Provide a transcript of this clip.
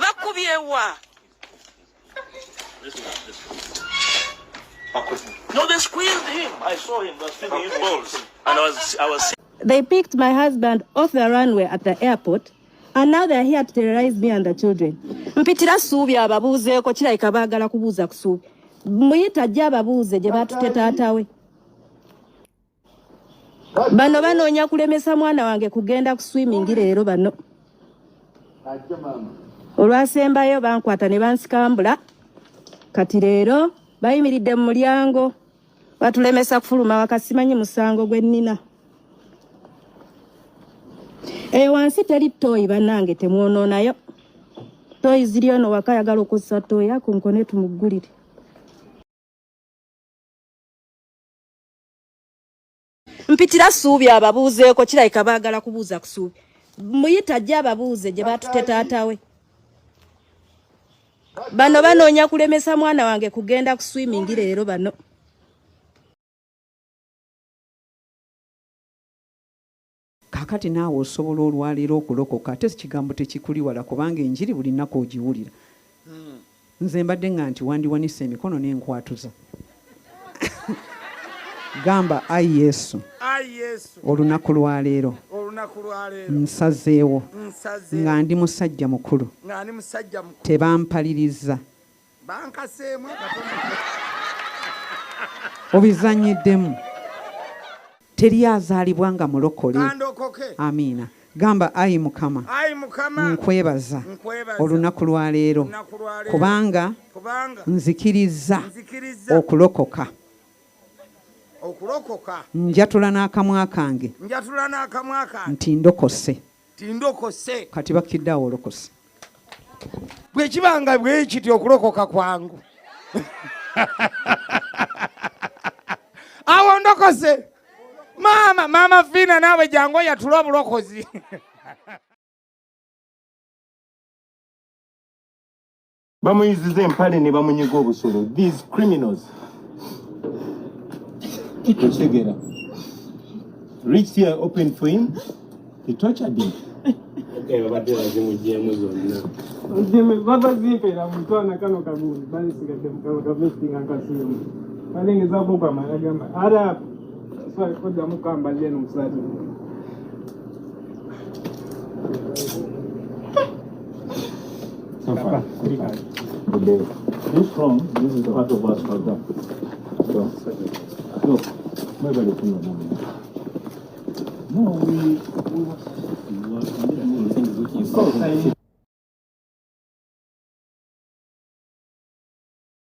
Bakubye wa. No, they squeezed him. I saw him. They were squeezing him balls. And I was. They picked my husband off the runway at the airport, and now they're here to terrorize me and the children. Mpitira subi ababuzeeko kirayika baagala kubuuza ku subi. Muyita ajja ababuuze gye baatutte taatawe. Bano banoonya kulemesa mwana wange kugenda ku swimming leero bano. Olwasembayo bankwata ne bansikambula. Kati leero bayimiridde mu mulyango batulemesa kufuluma wakasimanyi musango gwe nnina. Wansi teri toyi bannange temwononayo. Toyi ziri ono waka yagala okussa toyi akunkone tumuggulire. Mpitira suubi ababuuzeeko kirayika baagala kubuuza ku suubi. Muyita ajja ababuuze gye baatutte taatawe. Bano banoonya kulemesa mwana wange kugenda ku swimming leero bano. Kakati naawe osobola olwaleero okulokoka ate kigambo tekikuli wala kubanga enjiri buli nnaku ogiwulira. Nze mbadde nga nti wandiwanise emikono n'enkwatuza. Gamba ayi Yesu. Olunaku lwaleero nsazeewo nga ndi musajja mukulu tebampaliriza obizanyiddemu teri azaalibwa nga mulokole. Amiina. Gamba ayi Mukama nkwebaza olunaku lwaleero kubanga nzikiriza okulokoka. Njatula n'akamwa kange nti ndokose. Kati bakiddeawo olokose. Bwe kibanga bwe kiti okulokoka kwangu. Awo ndokose. Mama Fina nawe jango yatula obulokozi. Bamuyiziza empale ne bamunyiga obusolo. These criminals. Reached here, opened for him, they tortured him. This strong, this is part of our struggle. No, we